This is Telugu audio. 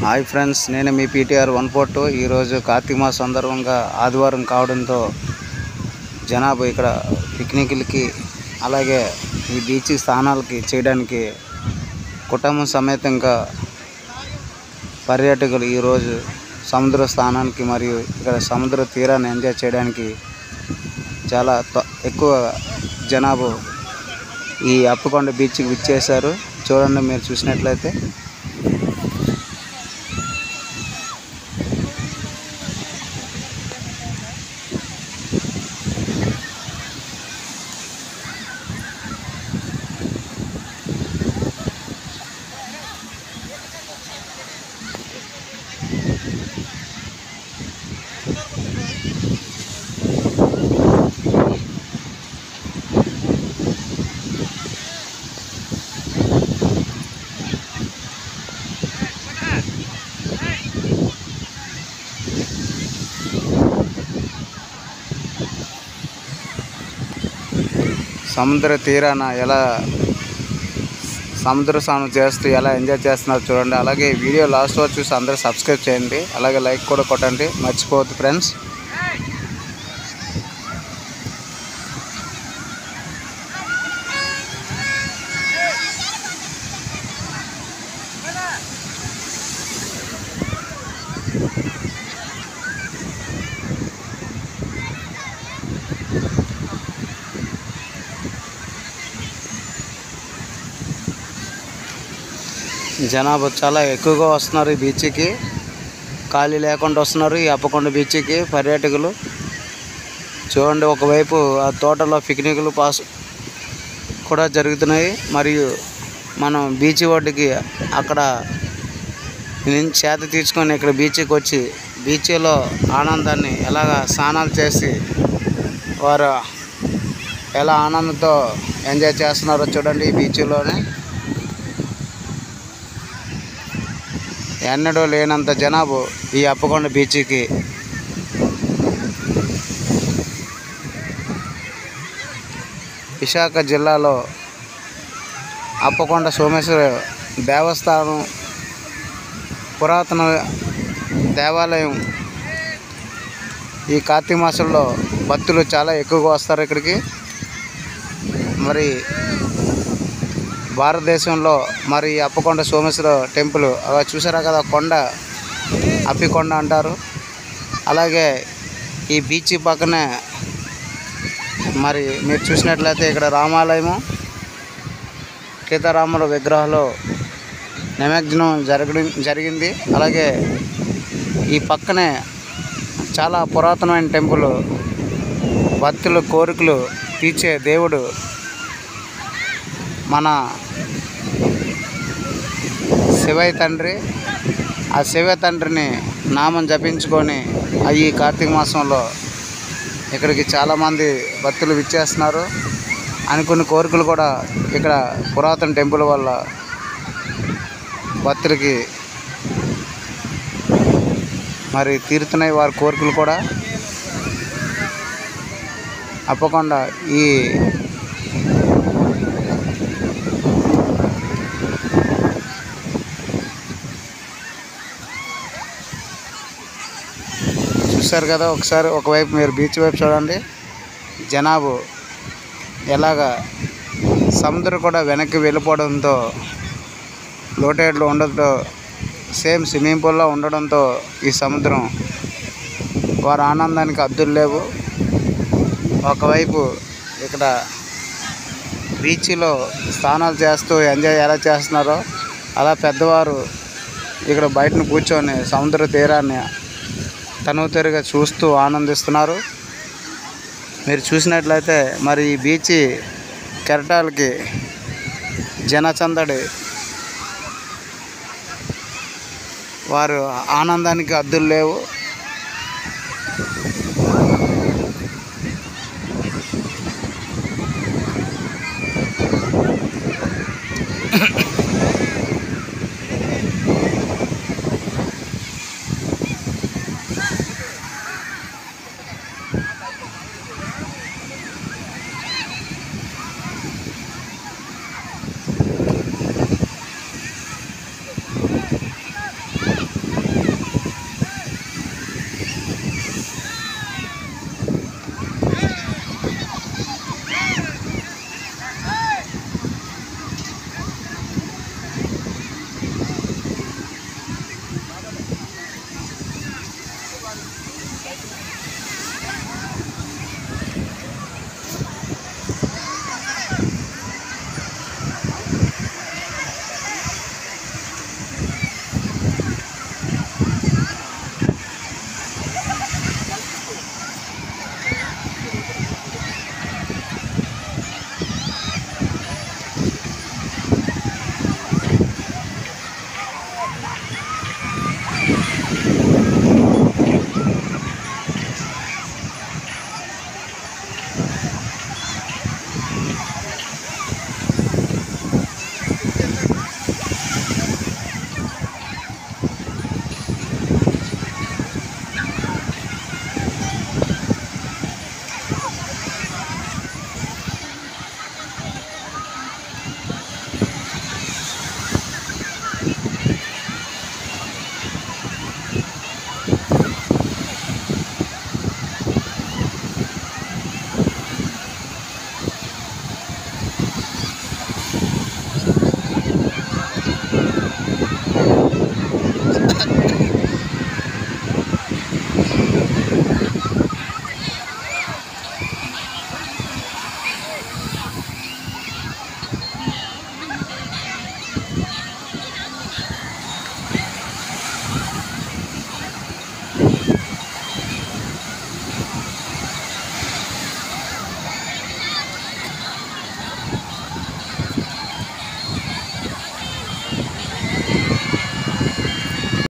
హాయ్ ఫ్రెండ్స్, నేను మీ పీటీఆర్ 142. ఈరోజు కార్తీక మాసం సందర్భంగా ఆదివారం కావడంతో జనాభా ఇక్కడ పిక్నిక్లకి అలాగే ఈ బీచ్ స్నానాలకి చేయడానికి కుటుంబం సమేతంగా పర్యాటకులు ఈరోజు సముద్ర స్నానానికి మరియు ఇక్కడ సముద్ర తీరాన్ని ఎంజాయ్ చేయడానికి చాలా ఎక్కువ జనాభా ఈ అప్పకొండ బీచ్కి విచ్చేశారు. చూడండి, మీరు చూసినట్లయితే సముద్ర తీరాన ఎలా సముద్ర స్నానం చేస్తూ ఎలా ఎంజాయ్ చేస్తున్నారు చూడండి. అలాగే వీడియో లాస్ట్ వరకు చూసి అందరూ సబ్స్క్రైబ్ చేయండి, అలాగే లైక్ కూడా కొట్టండి, మర్చిపోవద్దు ఫ్రెండ్స్. జనాభా చాలా ఎక్కువగా వస్తున్నారు ఈ బీచ్కి, ఖాళీ లేకుండా వస్తున్నారు ఈ అప్పకొండ బీచ్కి పర్యాటకులు. చూడండి, ఒకవైపు ఆ తోటలో పిక్నిక్లు కూడా జరుగుతున్నాయి, మరియు మనం బీచ్ ఒడ్డుకి అక్కడ చేత తీసుకొని ఇక్కడ బీచ్కి వచ్చి బీచ్లో ఆనందాన్ని ఎలాగ స్నానాలు చేసి వారు ఎలా ఆనందంతో ఎంజాయ్ చేస్తున్నారో చూడండి. ఈ బీచ్లోనే ఎన్నడూ లేనంత జనాభా ఈ అప్పకొండ బీచ్కి. విశాఖ జిల్లాలో అప్పకొండ సోమేశ్వర దేవస్థానం పురాతన దేవాలయం. ఈ కార్తీక మాసంలో భక్తులు చాలా ఎక్కువగా వస్తారు ఇక్కడికి. మరి భారతదేశంలో మరి అప్పకొండ సోమేశ్వర టెంపుల్ అలా చూసారా కదా, కొండ అప్పికొండ అంటారు. అలాగే ఈ బీచ్ పక్కనే మరి మీరు చూసినట్లయితే ఇక్కడ రామాలయము, సీతారాముల విగ్రహాలు నిమజ్జనం జరిగింది. అలాగే ఈ పక్కనే చాలా పురాతనమైన టెంపుల్, భక్తుల కోరికలు తీర్చే దేవుడు మన శివయ్య తండ్రి. ఆ శివయ్య తండ్రిని నామం జపించుకొని ఈ కార్తీక మాసంలో ఇక్కడికి చాలామంది భక్తులు విచ్చేస్తున్నారు. అనుకున్న కోరికలు కూడా ఇక్కడ పురాతన టెంపుల్ వల్ల భక్తులకి మరి తీరుతున్నాయి వారి కోరికలు కూడా. అప్పకొండ ఈ చూశారు కదా, ఒకసారి ఒకవైపు మీరు బీచ్ వైపు చూడండి. జనాభా ఎలాగా సముద్రం కూడా వెనక్కి వెళ్ళిపోవడంతో లోటేడ్లు ఉండడంతో సేమ్ స్విమ్మింగ్ పూల్లో ఉండడంతో ఈ సముద్రం వారి ఆనందానికి హద్దులు లేవు. ఒకవైపు ఇక్కడ బీచ్లో స్నానాలు చేస్తూ ఎంజాయ్ ఎలా చేస్తున్నారో అలా పెద్దవారు ఇక్కడ బయటను కూర్చొని సముద్ర తీరాన్ని తనుతెరుగా చూస్తూ ఆనందిస్తున్నారు. మీరు చూసినట్లయితే మరి ఈ బీచ్ కెరటాలకి జనచందడి, వారు ఆనందానికి హద్దులు లేవు.